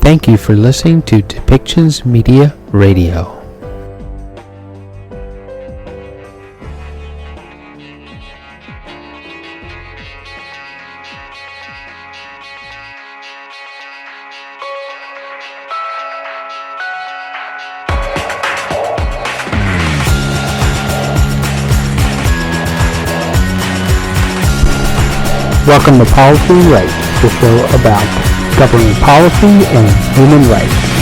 Thank you for listening to Depictions Media Radio. Welcome to Policy and Rights, the show about governing policy and human rights.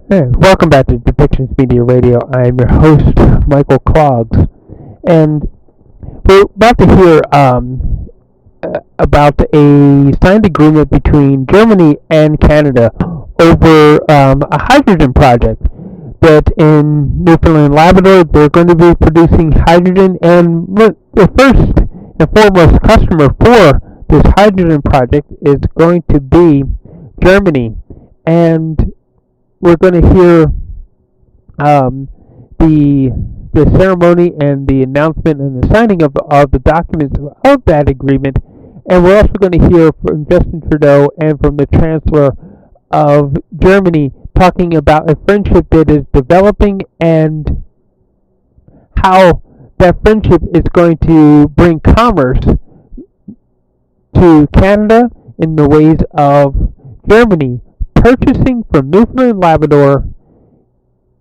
Hey, welcome back to Depictions Media Radio. I am your host, Michael Clogs, and we're about to hear about a signed agreement between Germany and Canada over a hydrogen project that in Newfoundland and Labrador they're going to be producing hydrogen, and the first and foremost customer for this hydrogen project is going to be Germany. And we're going to hear the ceremony and the announcement and the signing of the documents of that agreement, and we're also going to hear from Justin Trudeau and from the Chancellor of Germany talking about a friendship that is developing and how that friendship is going to bring commerce to Canada in the ways of Germany purchasing from Newfoundland and Labrador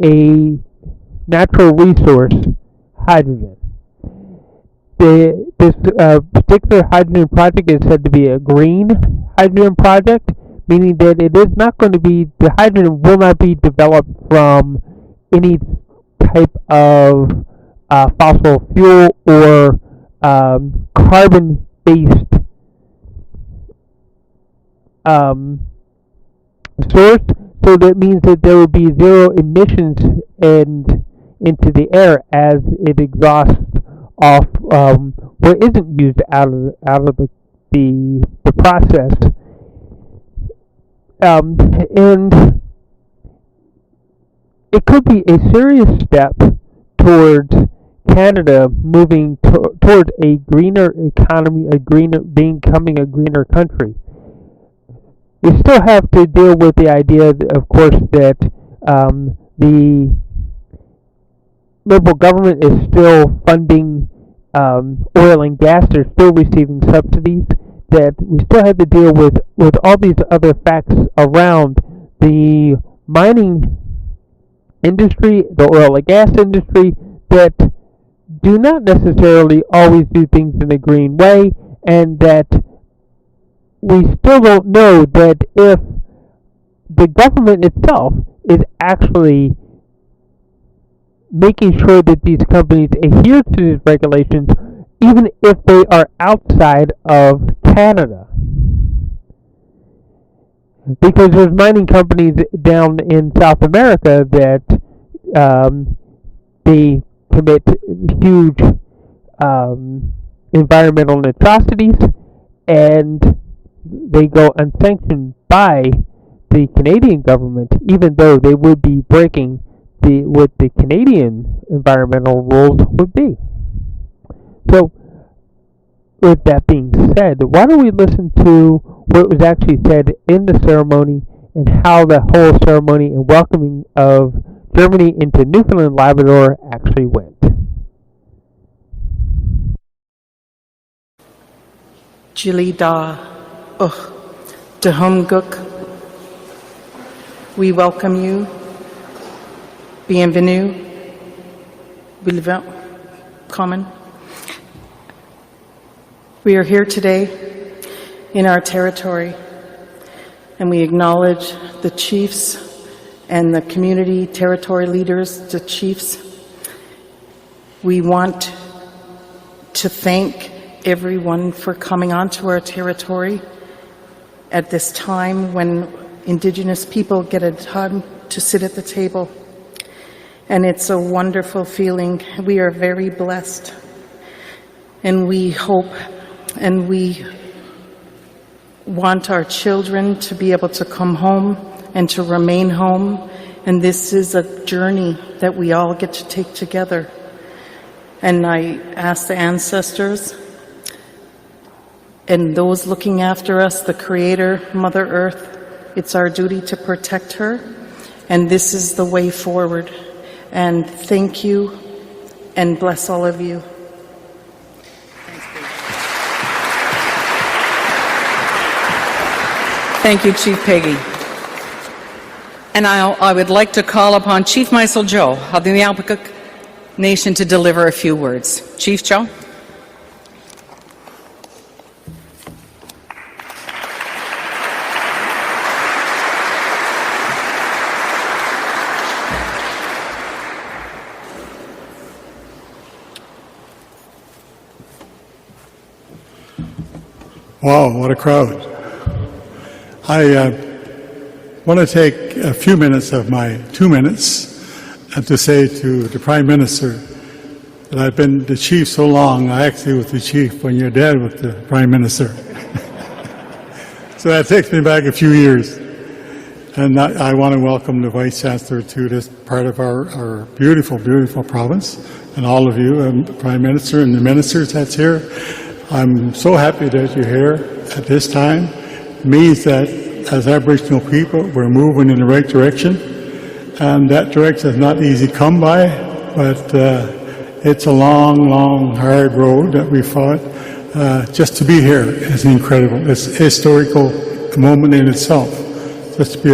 a natural resource, hydrogen. This particular hydrogen project is said to be a green hydrogen project, meaning that it is not going to be, the hydrogen will not be developed from any type of fossil fuel or carbon-based source, so that means that there will be zero emissions into the air as it exhausts off what isn't used out of the process, and it could be a serious step towards Canada moving towards a greener economy, becoming a greener country. We still have to deal with the idea, of course, that the Liberal government is still funding oil and gas. They're still receiving subsidies. That we still have to deal with all these other facts around the mining industry, the oil and gas industry, that do not necessarily always do things in a green way, and that we still don't know that if the government itself is actually making sure that these companies adhere to these regulations, even if they are outside of Canada. Because there's mining companies down in South America that they commit huge environmental atrocities, and they go unsanctioned by the Canadian government, even though they would be breaking what the Canadian environmental rules would be. So, with that being said, why don't we listen to what was actually said in the ceremony and how the whole ceremony and welcoming of Germany into Newfoundland and Labrador actually went. Jilida Dahumguk, we welcome you. Bienvenue. Common. We are here today in our territory, and we acknowledge the chiefs and the community territory leaders, the chiefs. We want to thank everyone for coming onto our territory at this time when Indigenous people get a time to sit at the table. And it's a wonderful feeling. We are very blessed. And we hope and we want our children to be able to come home and to remain home. And this is a journey that we all get to take together. And I ask the ancestors and those looking after us, the Creator, Mother Earth, it's our duty to protect her. And this is the way forward. And thank you and bless all of you. Thank you, Chief Peggy. And I would like to call upon Chief Michael Joe of the Miawpukek Nation to deliver a few words. Chief Joe. Wow, what a crowd. I want to take a few minutes of my 2 minutes and to say to the Prime Minister that I've been the Chief so long, I actually was the Chief when your dad was the Prime Minister. So that takes me back a few years. And I want to welcome the Vice Chancellor to this part of our beautiful, beautiful province, and all of you, and the Prime Minister and the ministers that's here. I'm so happy that you're here at this time. It means that as Aboriginal people, we're moving in the right direction. And that direction is not easy to come by, but it's a long, long, hard road that we fought. Just to be here is incredible. It's a historical moment in itself, just to be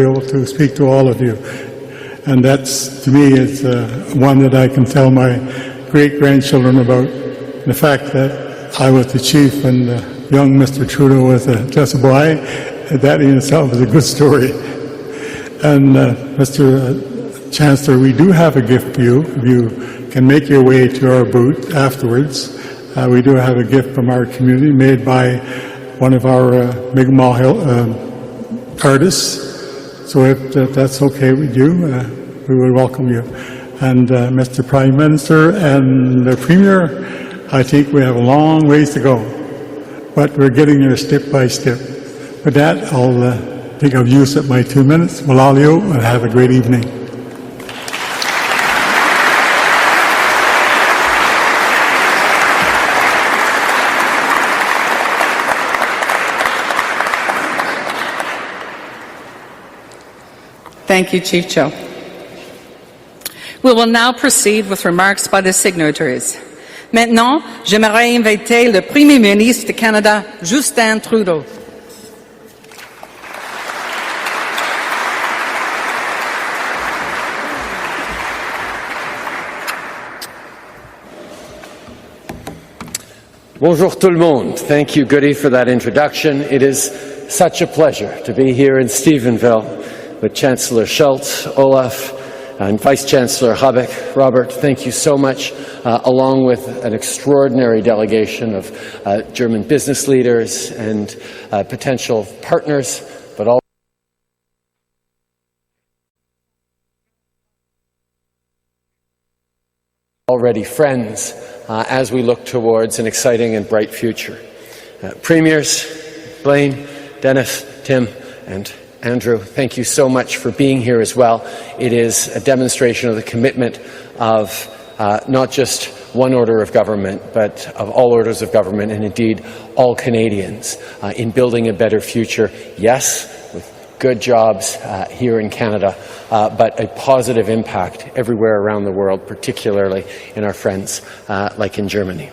able to speak to all of you. And that's, to me, is one that I can tell my great-grandchildren about, the fact that I was the Chief and young Mr. Trudeau was just a boy. That in itself is a good story. And Mr. Chancellor, we do have a gift for you. If you can make your way to our booth afterwards, we do have a gift from our community made by one of our Mi'kmaq artists. So if that's okay with you, we will welcome you. And Mr. Prime Minister and the Premier, I think we have a long ways to go, but we're getting there step by step. With that, I think I've used up my 2 minutes. Malalio, and have a great evening. Thank you, Chief Joe. We will now proceed with remarks by the signatories. Maintenant, j'aimerais inviter le Premier ministre du Canada, Justin Trudeau. Bonjour tout le monde. Thank you, Gudie, for that introduction. It is such a pleasure to be here in Stephenville with Chancellor Scholz, Olaf, and Vice Chancellor Habeck. Robert, thank you so much, along with an extraordinary delegation of German business leaders and potential partners, but already friends as we look towards an exciting and bright future. Premiers, Blaine, Dennis, Tim, and Andrew, thank you so much for being here as well. It is a demonstration of the commitment of not just one order of government, but of all orders of government, and indeed all Canadians, in building a better future. Yes, with good jobs here in Canada, but a positive impact everywhere around the world, particularly in our friends like in Germany.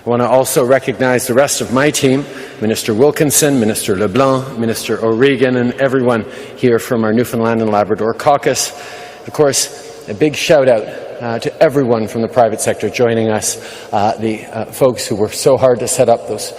I want to also recognize the rest of my team, Minister Wilkinson, Minister LeBlanc, Minister O'Regan, and everyone here from our Newfoundland and Labrador caucus. Of course, a big shout out to everyone from the private sector joining us, the folks who worked so hard to set up those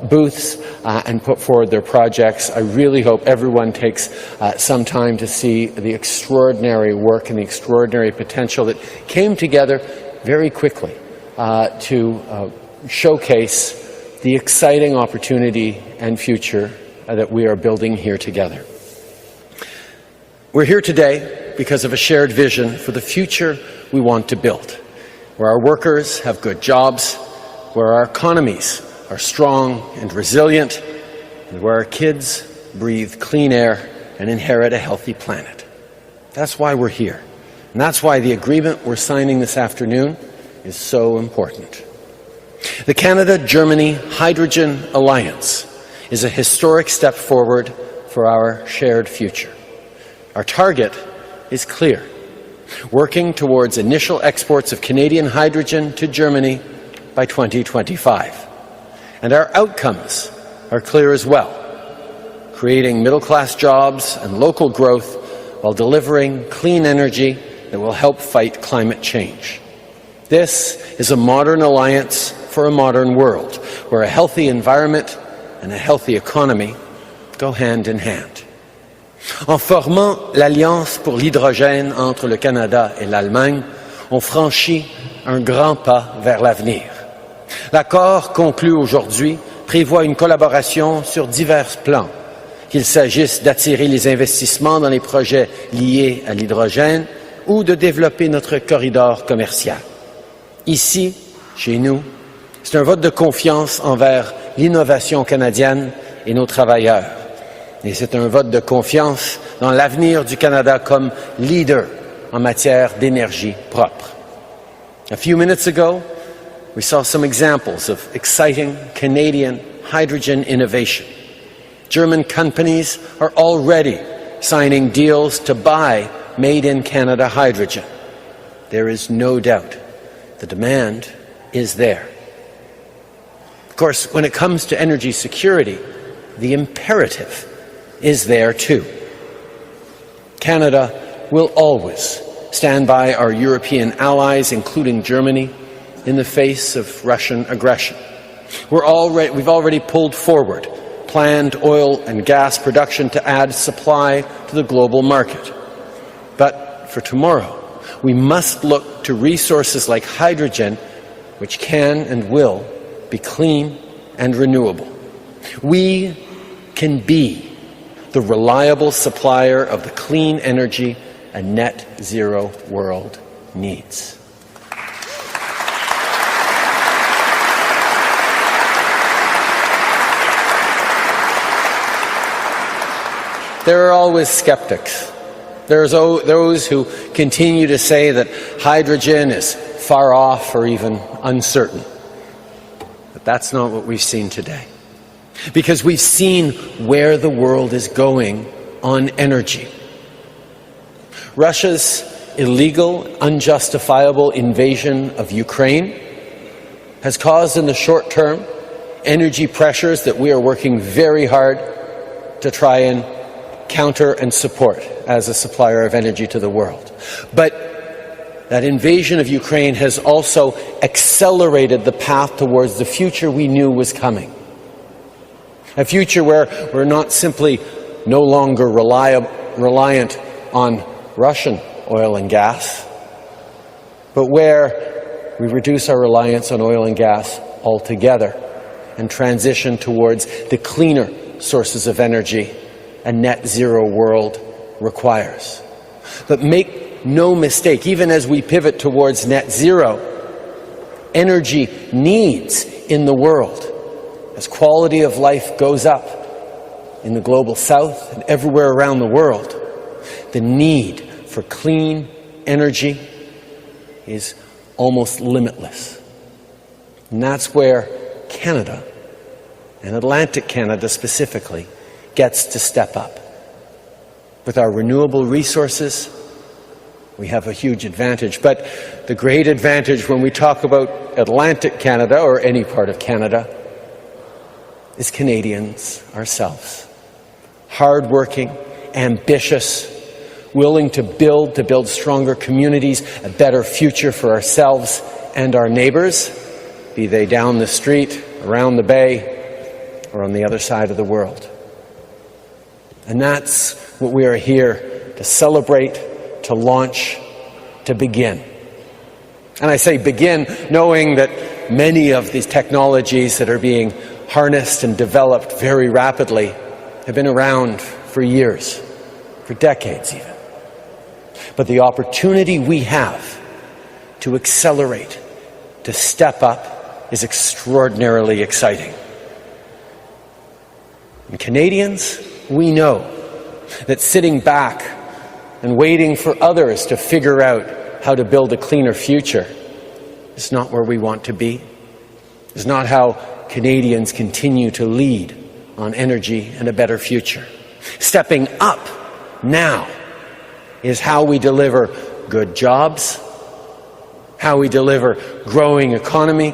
booths and put forward their projects. I really hope everyone takes some time to see the extraordinary work and the extraordinary potential that came together very quickly to showcase the exciting opportunity and future that we are building here together. We're here today because of a shared vision for the future we want to build, where our workers have good jobs, where our economies are strong and resilient, and where our kids breathe clean air and inherit a healthy planet. That's why we're here. And that's why the agreement we're signing this afternoon is so important. The Canada-Germany Hydrogen Alliance is a historic step forward for our shared future. Our target is clear: working towards initial exports of Canadian hydrogen to Germany by 2025. And our outcomes are clear as well: creating middle-class jobs and local growth while delivering clean energy that will help fight climate change. This is a modern alliance for a modern world, where a healthy environment and a healthy economy go hand in hand. En formant l'Alliance pour l'hydrogène entre le Canada et l'Allemagne, on franchit un grand pas vers l'avenir. L'accord conclu aujourd'hui prévoit une collaboration sur divers plans, qu'il s'agisse d'attirer les investissements dans les projets liés à l'hydrogène ou de développer notre corridor commercial. Ici, chez nous, c'est un vote de confiance envers l'innovation canadienne et nos travailleurs. Et c'est un vote de confiance dans l'avenir du Canada comme leader en matière d'énergie propre. A few minutes ago, we saw some examples of exciting Canadian hydrogen innovation. German companies are already signing deals to buy made-in-Canada hydrogen. There is no doubt the demand is there. Of course, when it comes to energy security, the imperative is there too. Canada will always stand by our European allies, including Germany, in the face of Russian aggression. We've already pulled forward planned oil and gas production to add supply to the global market. But for tomorrow, we must look to resources like hydrogen, which can and will be clean and renewable. We can be the reliable supplier of the clean energy a net zero world needs. There are always skeptics. There's those who continue to say that hydrogen is far off or even uncertain. But that's not what we've seen today. Because we've seen where the world is going on energy. Russia's illegal, unjustifiable invasion of Ukraine has caused in the short term energy pressures that we are working very hard to try and counter and support as a supplier of energy to the world. But that invasion of Ukraine has also accelerated the path towards the future we knew was coming. A future where we're not simply no longer reliant on Russian oil and gas, but where we reduce our reliance on oil and gas altogether and transition towards the cleaner sources of energy a net zero world requires. But make no mistake, even as we pivot towards net zero, energy needs in the world, as quality of life goes up in the global south and everywhere around the world, the need for clean energy is almost limitless. And that's where Canada, and Atlantic Canada specifically, gets to step up. With our renewable resources, we have a huge advantage. But the great advantage when we talk about Atlantic Canada, or any part of Canada, is Canadians ourselves. Hardworking, ambitious, willing to build stronger communities, a better future for ourselves and our neighbors, be they down the street, around the bay, or on the other side of the world. And that's what we are here to celebrate, to launch, to begin. And I say begin, knowing that many of these technologies that are being harnessed and developed very rapidly have been around for years, for decades even. But the opportunity we have to accelerate, to step up, is extraordinarily exciting. And Canadians, we know that sitting back and waiting for others to figure out how to build a cleaner future is not where we want to be. It's not how Canadians continue to lead on energy and a better future. Stepping up now is how we deliver good jobs, how we deliver growing economy,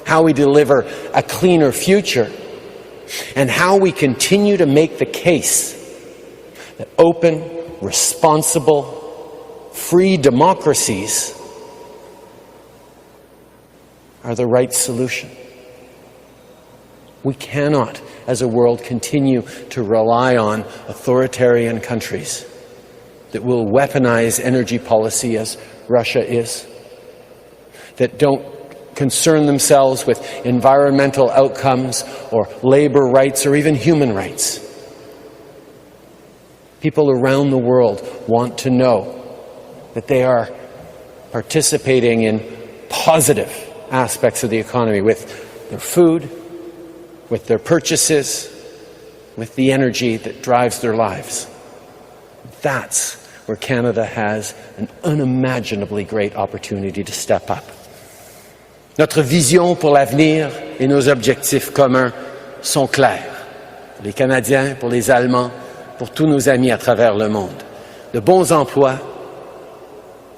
how we deliver a cleaner future, and how we continue to make the case that open, responsible, free democracies are the right solution. We cannot, as a world, continue to rely on authoritarian countries that will weaponize energy policy as Russia is, that don't concern themselves with environmental outcomes or labor rights or even human rights. People around the world want to know that they are participating in positive aspects of the economy with their food, with their purchases, with the energy that drives their lives. That's where Canada has an unimaginably great opportunity to step up. Notre vision pour l'avenir et nos objectifs communs sont clairs. Pour les Canadiens, pour les Allemands, pour tous nos amis à travers le monde. De bons emplois,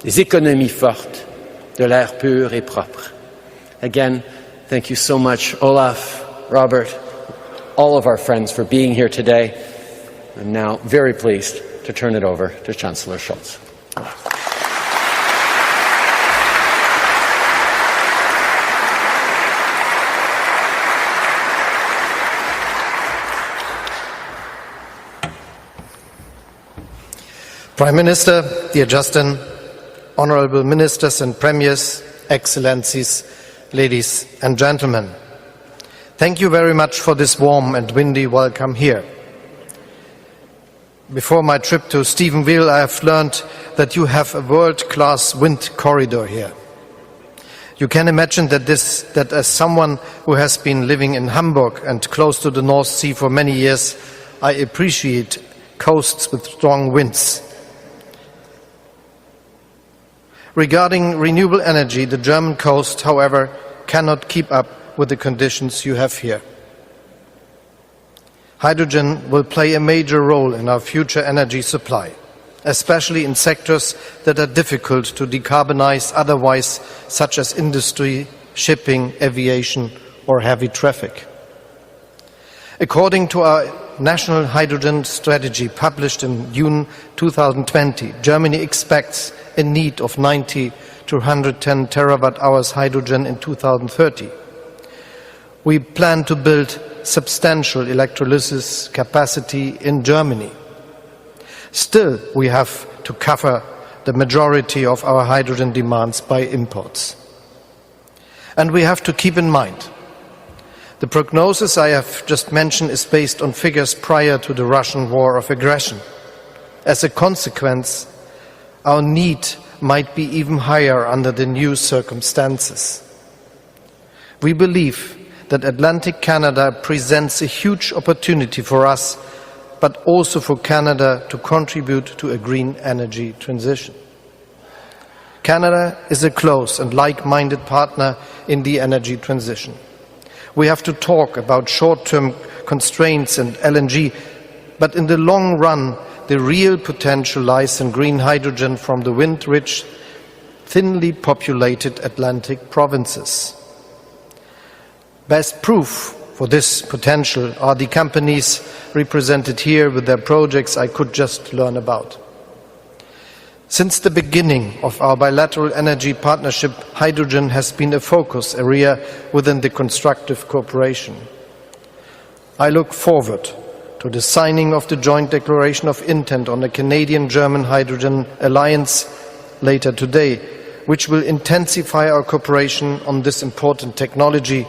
des économies fortes, de l'air pur et propre. Again, thank you so much, Olaf, Robert, all of our friends for being here today. I'm now very pleased to turn it over to Chancellor Scholz. Prime Minister, dear Justin, honourable ministers and premiers, excellencies, ladies and gentlemen, thank you very much for this warm and windy welcome here. Before my trip to Stephenville, I have learned that you have a world-class wind corridor here. You can imagine that as someone who has been living in Hamburg and close to the North Sea for many years, I appreciate coasts with strong winds. Regarding renewable energy, the German coast, however, cannot keep up with the conditions you have here. Hydrogen will play a major role in our future energy supply, especially in sectors that are difficult to decarbonize otherwise, such as industry, shipping, aviation, or heavy traffic. According to our National Hydrogen Strategy published in June 2020, Germany expects a need of 90 to 110 terawatt-hours hydrogen in 2030. We plan to build substantial electrolysis capacity in Germany. Still, we have to cover the majority of our hydrogen demands by imports. And we have to keep in mind, the prognosis I have just mentioned is based on figures prior to the Russian war of aggression. As a consequence, our need might be even higher under the new circumstances. We believe that Atlantic Canada presents a huge opportunity for us, but also for Canada to contribute to a green energy transition. Canada is a close and like-minded partner in the energy transition. We have to talk about short-term constraints and LNG, but in the long run, the real potential lies in green hydrogen from the wind-rich, thinly populated Atlantic provinces. Best proof for this potential are the companies represented here with their projects I could just learn about. Since the beginning of our bilateral energy partnership, hydrogen has been a focus area within the constructive cooperation. I look forward to the signing of the joint declaration of intent on the Canadian-German Hydrogen Alliance later today, which will intensify our cooperation on this important technology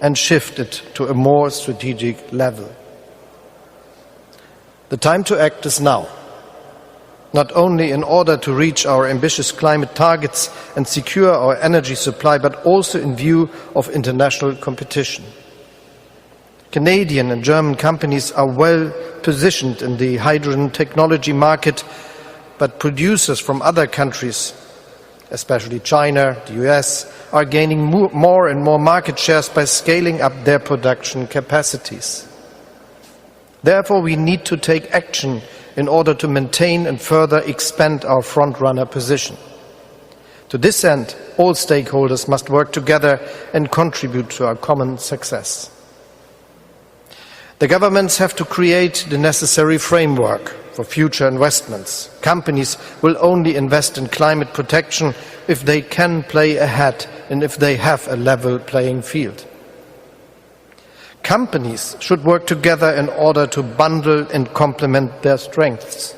and shift it to a more strategic level. The time to act is now. not only in order to reach our ambitious climate targets and secure our energy supply, but also in view of international competition. Canadian and German companies are well positioned in the hydrogen technology market, but producers from other countries, especially China, the US, are gaining more and more market shares by scaling up their production capacities. Therefore, we need to take action in order to maintain and further expand our front-runner position. To this end, all stakeholders must work together and contribute to our common success. The governments have to create the necessary framework for future investments. Companies will only invest in climate protection if they can play ahead and if they have a level playing field. Companies should work together in order to bundle and complement their strengths.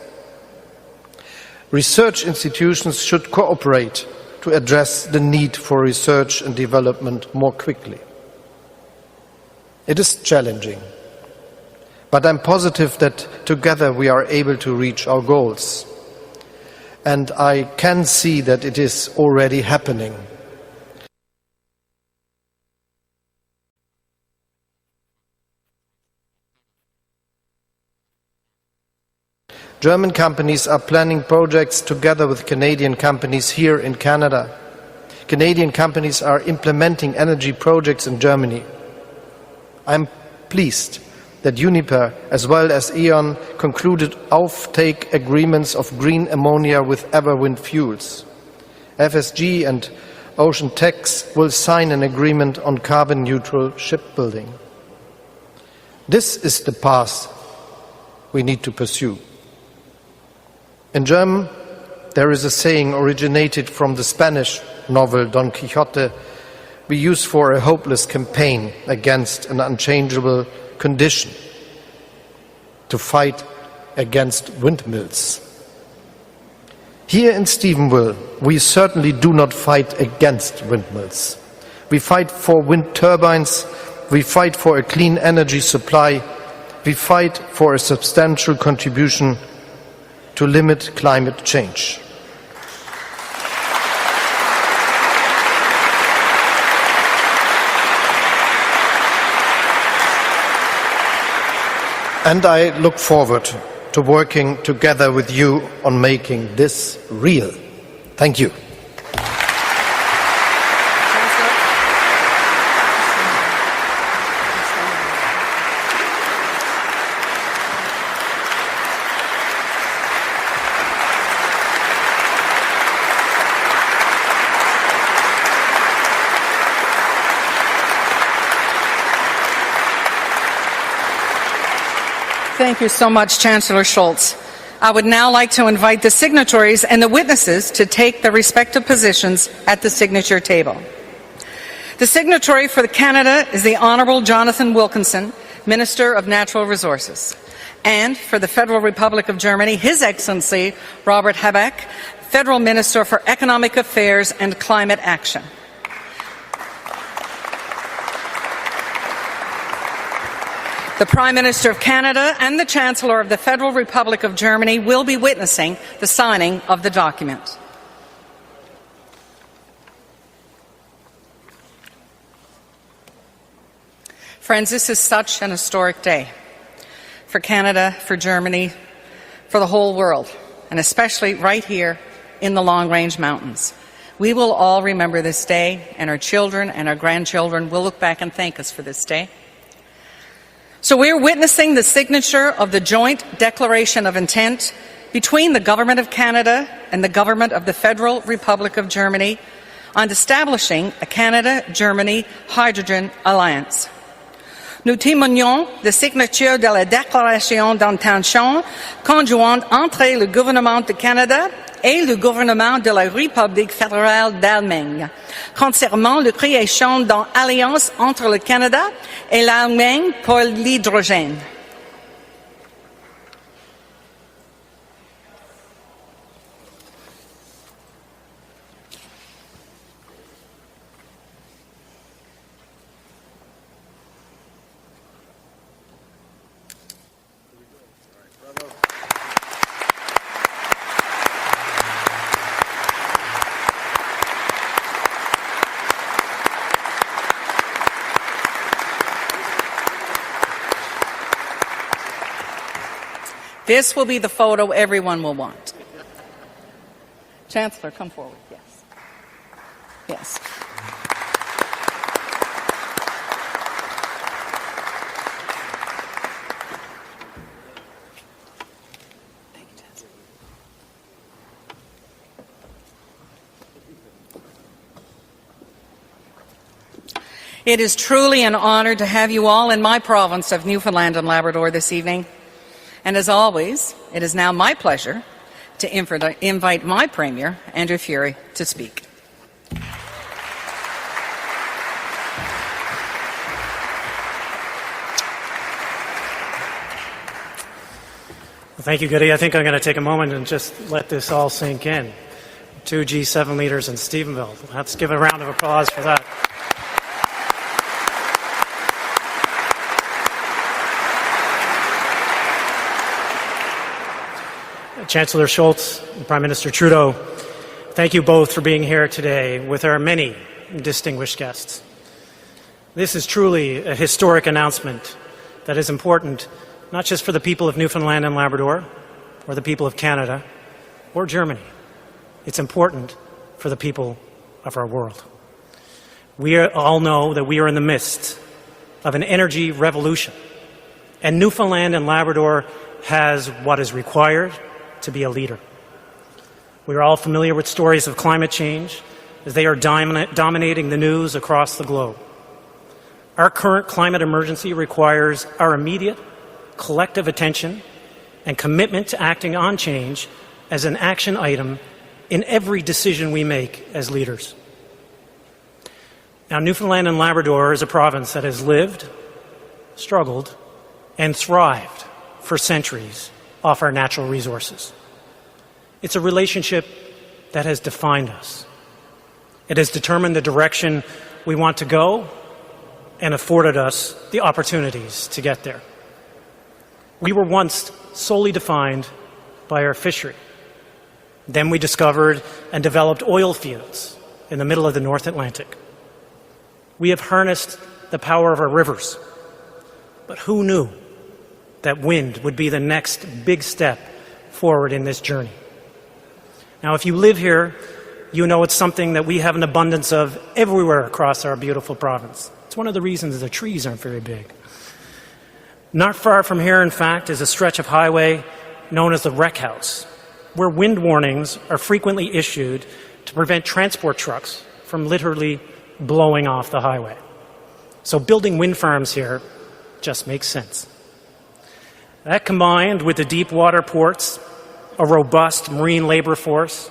Research institutions should cooperate to address the need for research and development more quickly. It is challenging, but I'm positive that together we are able to reach our goals. And I can see that it is already happening. German companies are planning projects together with Canadian companies here in Canada. Canadian companies are implementing energy projects in Germany. I'm pleased that Uniper, as well as E.ON, concluded off-take agreements of green ammonia with Everwind Fuels. FSG and Ocean Tex will sign an agreement on carbon-neutral shipbuilding. This is the path we need to pursue. In German, there is a saying originated from the Spanish novel Don Quixote we use for a hopeless campaign against an unchangeable condition: to fight against windmills. Here in Stephenville, we certainly do not fight against windmills. We fight for wind turbines, we fight for a clean energy supply, we fight for a substantial contribution to limit climate change. And I look forward to working together with you on making this real. Thank you. Thank you so much, Chancellor Scholz. I would now like to invite the signatories and the witnesses to take their respective positions at the signature table. The signatory for Canada is the Honourable Jonathan Wilkinson, Minister of Natural Resources. And for the Federal Republic of Germany, His Excellency Robert Habeck, Federal Minister for Economic Affairs and Climate Action. The Prime Minister of Canada and the Chancellor of the Federal Republic of Germany will be witnessing the signing of the document. Friends, this is such an historic day for Canada, for Germany, for the whole world, and especially right here in the Long Range Mountains. We will all remember this day, and our children and our grandchildren will look back and thank us for this day. So we're witnessing the signature of the joint declaration of intent between the Government of Canada and the Government of the Federal Republic of Germany on establishing a Canada-Germany Hydrogen Alliance. Nous témoignons de signature de la déclaration d'intention conjointe entre le gouvernement du Canada et le gouvernement de la République fédérale d'Allemagne concernant la création d'une alliance entre le Canada et l'Allemagne pour l'hydrogène. This will be the photo everyone will want. Chancellor, come forward. Yes. Yes. It is truly an honour to have you all in my province of Newfoundland and Labrador this evening. And as always, it is now my pleasure to invite my Premier, Andrew Furey, to speak. Well, thank you, Gudie. I think I'm going to take a moment and just let this all sink in. 2 G7 leaders in Stephenville. Let's give a round of applause for that. Chancellor Scholz and Prime Minister Trudeau, thank you both for being here today with our many distinguished guests. This is truly a historic announcement that is important not just for the people of Newfoundland and Labrador or the people of Canada or Germany. It's important for the people of our world. We all know that we are in the midst of an energy revolution, and Newfoundland and Labrador has what is required to be a leader. We are all familiar with stories of climate change as they are dominating the news across the globe. Our current climate emergency requires our immediate collective attention and commitment to acting on change as an action item in every decision we make as leaders. Now, Newfoundland and Labrador is a province that has lived, struggled, and thrived for centuries off our natural resources. It's a relationship that has defined us. It has determined the direction we want to go and afforded us the opportunities to get there. We were once solely defined by our fishery. Then we discovered and developed oil fields in the middle of the North Atlantic. We have harnessed the power of our rivers. But who knew that wind would be the next big step forward in this journey? Now, if you live here, you know it's something that we have an abundance of everywhere across our beautiful province. It's one of the reasons the trees aren't very big. Not far from here, in fact, is a stretch of highway known as the Wreck House, where wind warnings are frequently issued to prevent transport trucks from literally blowing off the highway. So building wind farms here just makes sense. That, combined with the deep water ports, a robust marine labor force,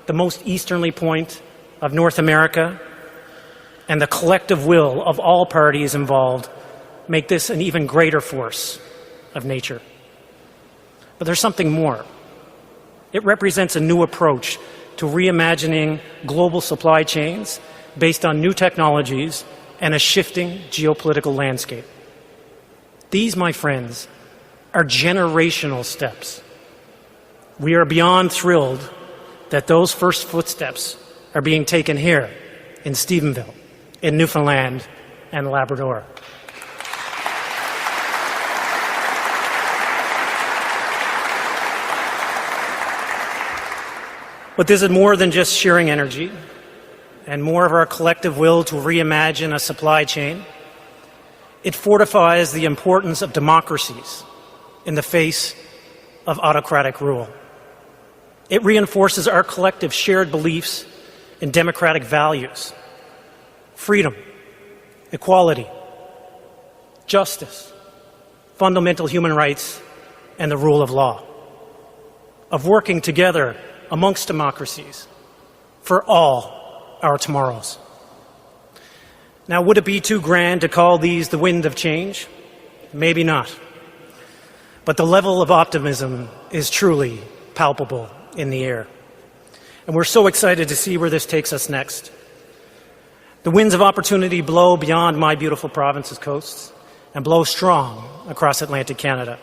the most easterly point of North America, and the collective will of all parties involved, make this an even greater force of nature. But there's something more. It represents a new approach to reimagining global supply chains based on new technologies and a shifting geopolitical landscape. These, my friends, are generational steps. We are beyond thrilled that those first footsteps are being taken here in Stephenville, in Newfoundland and Labrador. But this is more than just sharing energy and more of our collective will to reimagine a supply chain. It fortifies the importance of democracies in the face of autocratic rule. It reinforces our collective shared beliefs in democratic values, freedom, equality, justice, fundamental human rights, and the rule of law, of working together amongst democracies for all our tomorrows. Now, would it be too grand to call these the wind of change? Maybe not. But the level of optimism is truly palpable in the air. And we're so excited to see where this takes us next. The winds of opportunity blow beyond my beautiful province's coasts and blow strong across Atlantic Canada.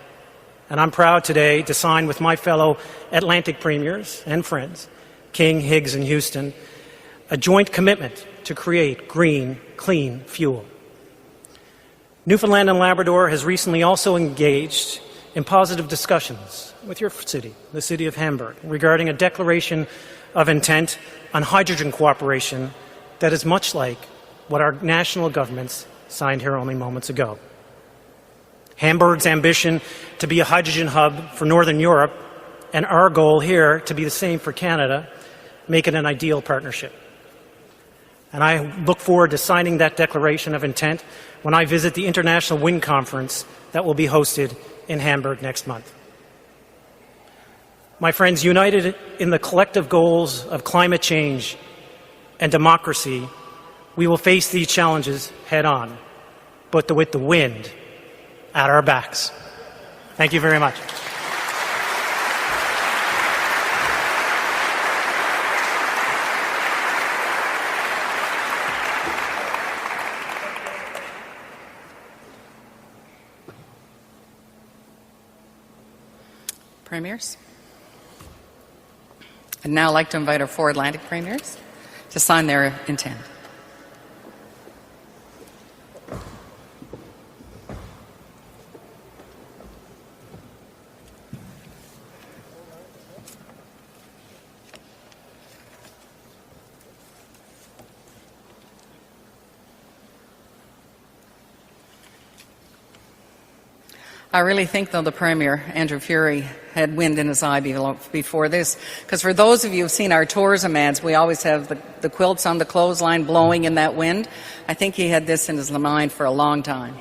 And I'm proud today to sign with my fellow Atlantic premiers and friends, King, Higgs, and Houston, a joint commitment to create green, clean fuel. Newfoundland and Labrador has recently also engaged in positive discussions with your city, the city of Hamburg, regarding a declaration of intent on hydrogen cooperation that is much like what our national governments signed here only moments ago. Hamburg's ambition to be a hydrogen hub for Northern Europe and our goal here to be the same for Canada make it an ideal partnership. And I look forward to signing that declaration of intent when I visit the International Wind Conference that will be hosted in Hamburg next month. My friends, united in the collective goals of climate change and democracy, we will face these challenges head on, but with the wind at our backs. Thank you very much. Premiers. I'd now like to invite our 4 Atlantic Premiers to sign their intent. I really think, though, the Premier, Andrew Furey, had wind in his eye before this, because for those of you who've seen our tourism ads, we always have the quilts on the clothesline blowing in that wind. I think he had this in his mind for a long time.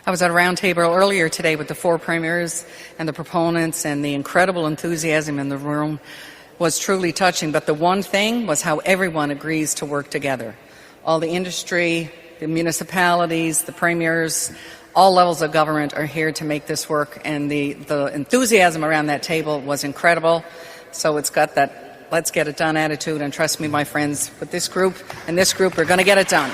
I was at a round table earlier today with the 4 premiers and the proponents, and the incredible enthusiasm in the room was truly touching. But the one thing was how everyone agrees to work together. All the industry, the municipalities, the premiers, all levels of government are here to make this work, and the enthusiasm around that table was incredible. So it's got that let's get it done attitude, and trust me, my friends, with this group and this group, we're going to get it done.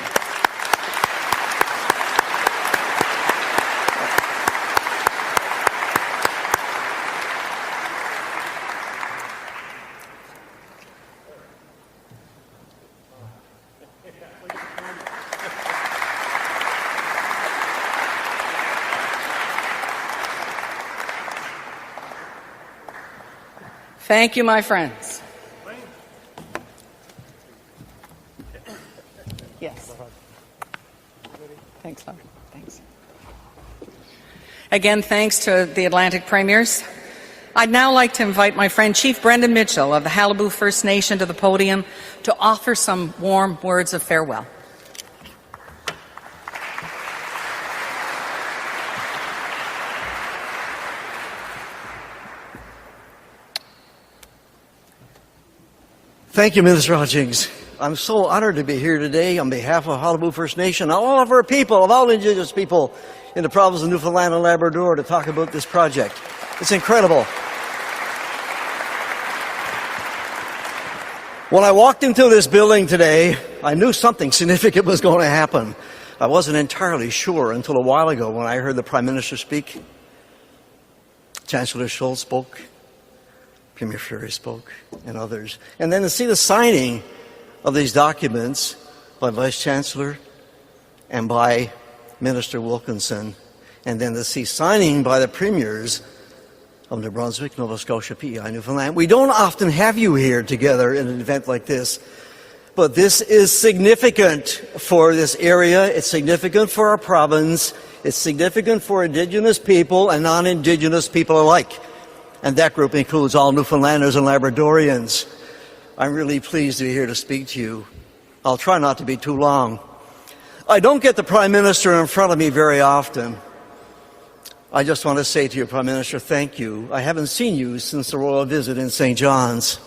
Thank you, my friends. Yes. Thanks, Larry. Thanks. Again, thanks to the Atlantic Premiers. I'd now like to invite my friend Chief Brendan Mitchell of the Qalipu First Nation to the podium to offer some warm words of farewell. Thank you, Minister Hutchings. I'm so honored to be here today on behalf of Qalipu First Nation and all of our people, of all Indigenous people in the province of Newfoundland and Labrador, to talk about this project. It's incredible. When I walked into this building today, I knew something significant was going to happen. I wasn't entirely sure until a while ago when I heard the Prime Minister speak. Chancellor Scholz spoke. Premier Furey spoke, and others. And then to see the signing of these documents by Vice Chancellor and by Minister Wilkinson, and then to see signing by the Premiers of New Brunswick, Nova Scotia, PEI, Newfoundland. We don't often have you here together in an event like this, but this is significant for this area. It's significant for our province. It's significant for Indigenous people and non-Indigenous people alike. And that group includes all Newfoundlanders and Labradorians. I'm really pleased to be here to speak to you. I'll try not to be too long. I don't get the Prime Minister in front of me very often. I just want to say to you, Prime Minister, thank you. I haven't seen you since the royal visit in St. John's.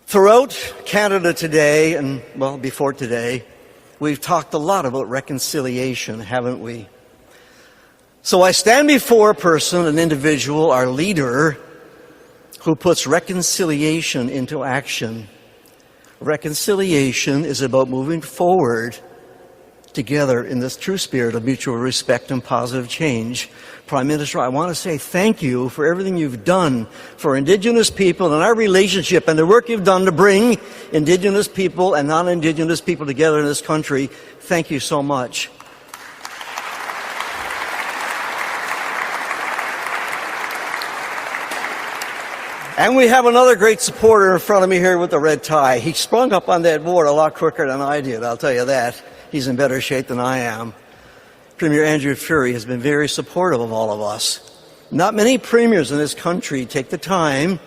Throughout Canada today, and well, before today, we've talked a lot about reconciliation, haven't we? So I stand before a person, an individual, our leader, who puts reconciliation into action. Reconciliation is about moving forward together in this true spirit of mutual respect and positive change. Prime Minister, I want to say thank you for everything you've done for Indigenous people and our relationship and the work you've done to bring Indigenous people and non-Indigenous people together in this country. Thank you so much. And we have another great supporter in front of me here with the red tie. He sprung up on that board a lot quicker than I did, I'll tell you that. He's in better shape than I am. Premier Andrew Furey has been very supportive of all of us. Not many premiers in this country take the time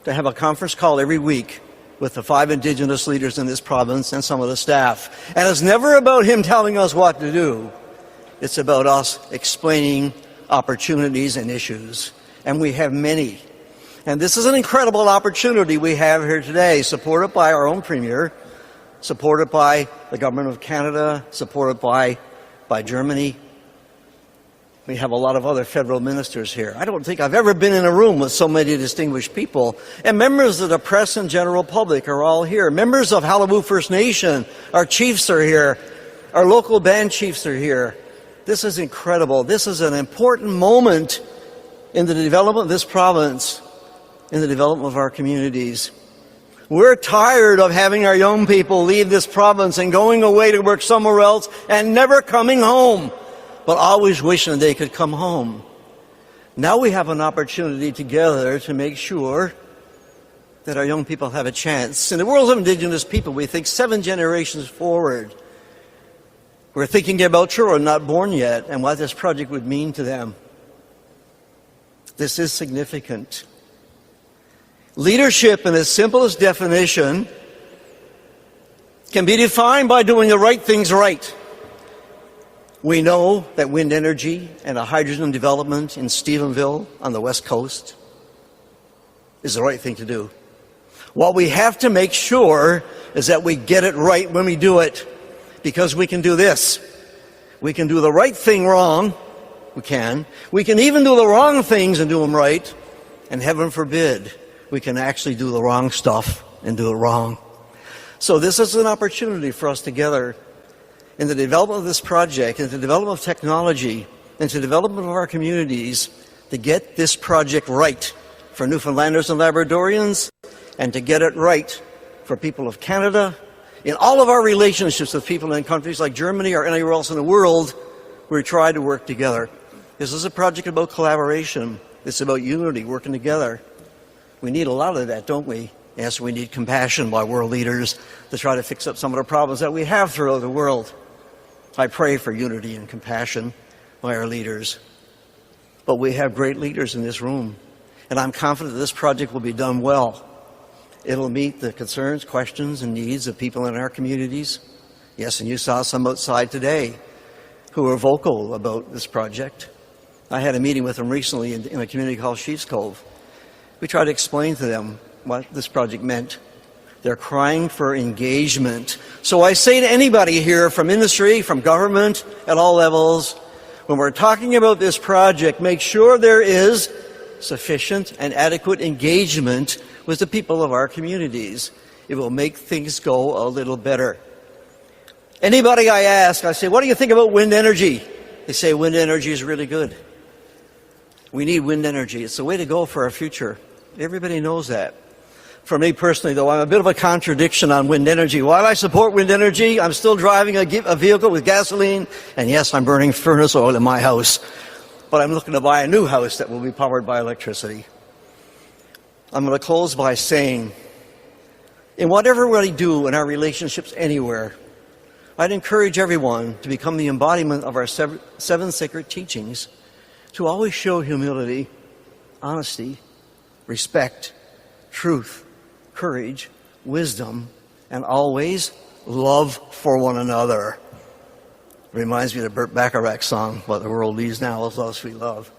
to have a conference call every week with the 5 Indigenous leaders in this province and some of the staff. And it's never about him telling us what to do. It's about us explaining opportunities and issues. And we have many. And this is an incredible opportunity we have here today, supported by our own Premier, supported by the Government of Canada, supported by Germany. We have a lot of other federal ministers here. I don't think I've ever been in a room with so many distinguished people. And members of the press and general public are all here. Members of Qalipu First Nation, our chiefs are here. Our local band chiefs are here. This is incredible. This is an important moment in the development of this province, in the development of our communities. We're tired of having our young people leave this province and going away to work somewhere else and never coming home, but always wishing they could come home. Now we have an opportunity together to make sure that our young people have a chance. In the world of Indigenous people, we think 7 generations forward. We're thinking about children not born yet and what this project would mean to them. This is significant. Leadership, in its simplest definition, can be defined by doing the right things right. We know that wind energy and a hydrogen development in Stephenville on the west coast is the right thing to do. What we have to make sure is that we get it right when we do it, because we can do this. We can do the right thing wrong. We can. We can even do the wrong things and do them right. And heaven forbid, we can actually do the wrong stuff and do it wrong. So this is an opportunity for us together in the development of this project, in the development of technology, into the development of our communities, to get this project right for Newfoundlanders and Labradorians, and to get it right for people of Canada. In all of our relationships with people in countries like Germany or anywhere else in the world, we try to work together. This is a project about collaboration. It's about unity, working together. We need a lot of that, don't we? Yes, we need compassion by world leaders to try to fix up some of the problems that we have throughout the world. I pray for unity and compassion by our leaders. But we have great leaders in this room, and I'm confident that this project will be done well. It'll meet the concerns, questions, and needs of people in our communities. Yes, and you saw some outside today who were vocal about this project. I had a meeting with them recently in a community called Sheep's Cove. We tried to explain to them what this project meant. They're crying for engagement. So I say to anybody here from industry, from government, at all levels, when we're talking about this project, make sure there is sufficient and adequate engagement with the people of our communities. It will make things go a little better. Anybody I ask, I say, what do you think about wind energy? They say wind energy is really good. We need wind energy. It's the way to go for our future. Everybody knows that. For me personally, though, I'm a bit of a contradiction on wind energy. While I support wind energy, I'm still driving a vehicle with gasoline, and yes, I'm burning furnace oil in my house. But I'm looking to buy a new house that will be powered by electricity. I'm going to close by saying, in whatever we do in our relationships anywhere, I'd encourage everyone to become the embodiment of our 7 sacred teachings, to always show humility, honesty, respect, truth, courage, wisdom, and always love for one another. Reminds me of the Burt Bacharach song, What the World Needs Now is Love, Sweet Love.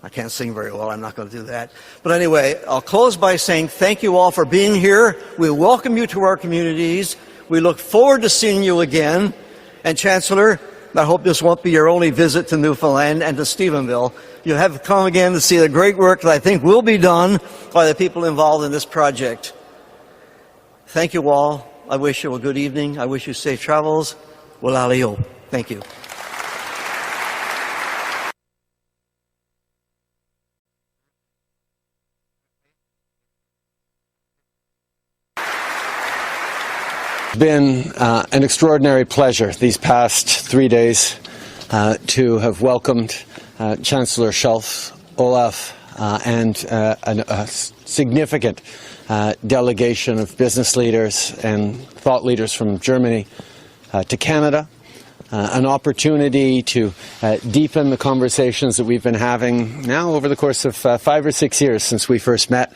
I can't sing very well, I'm not going to do that. But anyway, I'll close by saying thank you all for being here. We welcome you to our communities. We look forward to seeing you again. And Chancellor, I hope this won't be your only visit to Newfoundland and to Stephenville. You'll have to come again to see the great work that I think will be done by the people involved in this project. Thank you all. I wish you a good evening. I wish you safe travels. Walalio. Thank you. It's been an extraordinary pleasure these past 3 days to have welcomed Chancellor Scholz, Olaf, and a significant delegation of business leaders and thought leaders from Germany to Canada. An opportunity to deepen the conversations that we've been having now over the course of 5 or 6 years since we first met.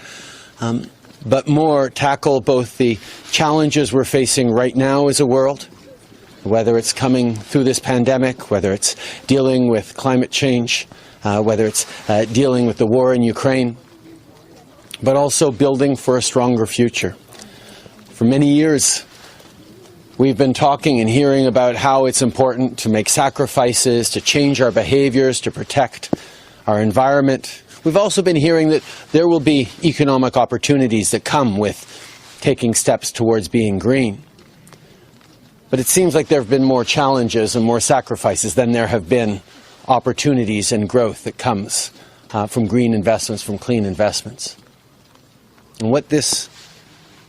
But more tackle both the challenges we're facing right now as a world, whether it's coming through this pandemic, whether it's dealing with climate change, whether it's dealing with the war in Ukraine, but also building for a stronger future. For many years, we've been talking and hearing about how it's important to make sacrifices, to change our behaviors, to protect our environment. We've also been hearing that there will be economic opportunities that come with taking steps towards being green. But it seems like there have been more challenges and more sacrifices than there have been opportunities and growth that comes from green investments, from clean investments. And what this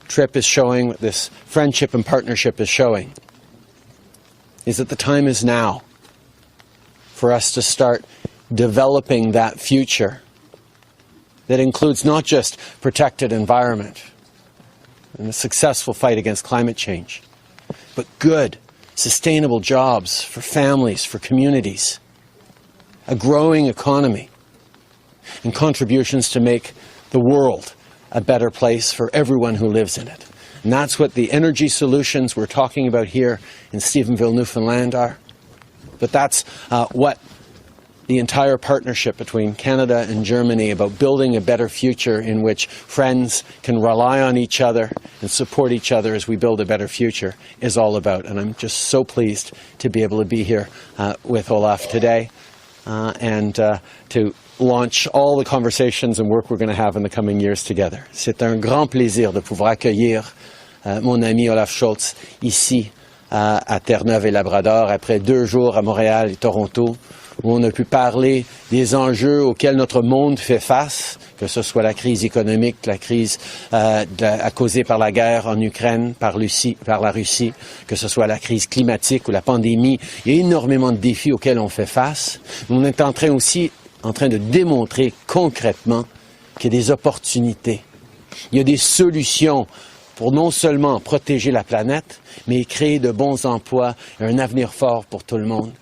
trip is showing, what this friendship and partnership is showing, is that the time is now for us to start developing that future that includes not just protected environment and a successful fight against climate change, but good, sustainable jobs for families, for communities, a growing economy, and contributions to make the world a better place for everyone who lives in it. And that's what the energy solutions we're talking about here in Stephenville, Newfoundland are. But that's what the entire partnership between Canada and Germany about building a better future in which friends can rely on each other and support each other as we build a better future is all about. And I'm just so pleased to be able to be here with Olaf today and to launch all the conversations and work we're going to have in the coming years together. C'est un grand plaisir de pouvoir accueillir mon ami Olaf Scholz ici à Terre-Neuve et Labrador après 2 jours à Montréal et Toronto, où on a pu parler des enjeux auxquels notre monde fait face, que ce soit la crise économique, la crise causée par la guerre en Ukraine, par la Russie, que ce soit la crise climatique ou la pandémie. Il y a énormément de défis auxquels on fait face. On est aussi en train de démontrer concrètement qu'il y a des opportunités. Il y a des solutions pour non seulement protéger la planète, mais créer de bons emplois et un avenir fort pour tout le monde.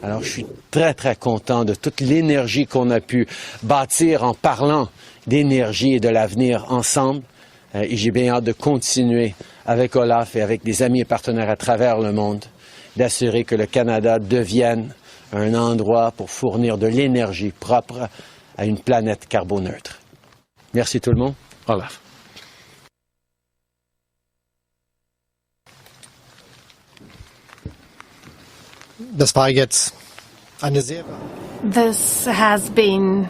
Alors, je suis très, très content de toute l'énergie qu'on a pu bâtir en parlant d'énergie et de l'avenir ensemble. Et j'ai bien hâte de continuer avec Olaf et avec des amis et partenaires à travers le monde, d'assurer que le Canada devienne un endroit pour fournir de l'énergie propre à une planète carboneutre. Merci tout le monde. Olaf. Das war jetzt eine sehr... This has been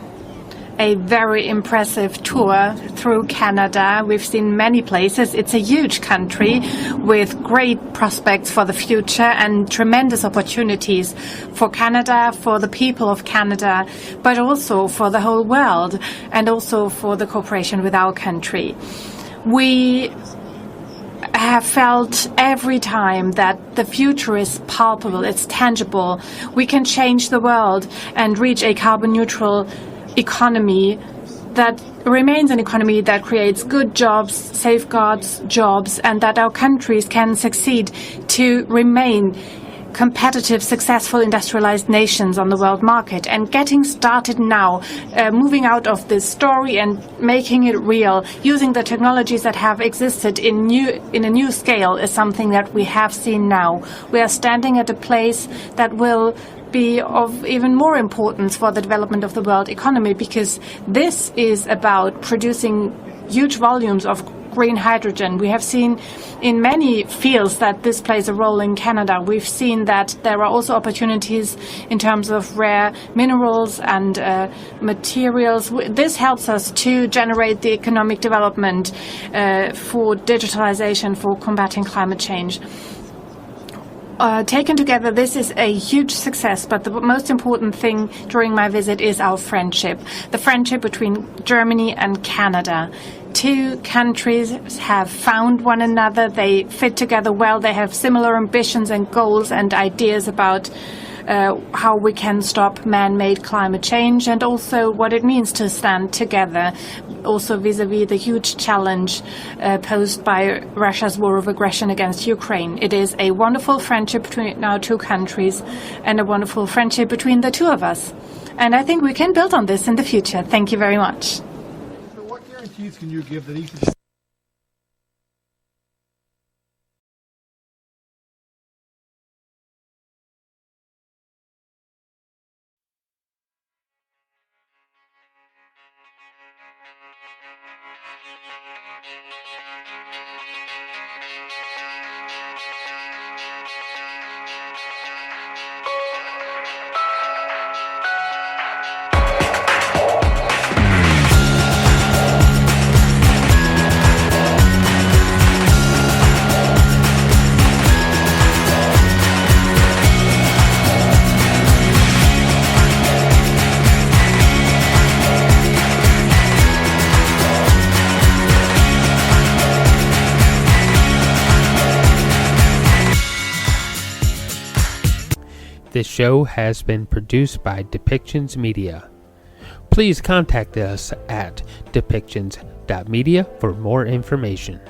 a very impressive tour through Canada. We've seen many places. It's a huge country with great prospects for the future and tremendous opportunities for Canada, for the people of Canada, but also for the whole world and also for the cooperation with our country. We have felt every time that the future is palpable, it's tangible. We can change the world and reach a carbon neutral economy that remains an economy that creates good jobs, safeguards jobs, and that our countries can succeed to remain competitive, successful, industrialized nations on the world market. And getting started now, moving out of this story and making it real, using the technologies that have existed in a new scale is something that we have seen now. We are standing at a place that will be of even more importance for the development of the world economy, because this is about producing huge volumes of green hydrogen. We have seen in many fields that this plays a role in Canada. We've seen that there are also opportunities in terms of rare minerals and materials. This helps us to generate the economic development for digitalization, for combating climate change. taken together, this is a huge success, but the most important thing during my visit is our friendship. The friendship between Germany and Canada. Two countries have found one another. They fit together well. They have similar ambitions and goals and ideas about how we can stop man-made climate change, and also what it means to stand together, also vis-à-vis the huge challenge posed by Russia's war of aggression against Ukraine. It is a wonderful friendship between our two countries and a wonderful friendship between the two of us. And I think we can build on this in the future. Thank you very much. So what guarantees can you give that each of This show has been produced by Depictions Media. Please contact us at depictions.media for more information.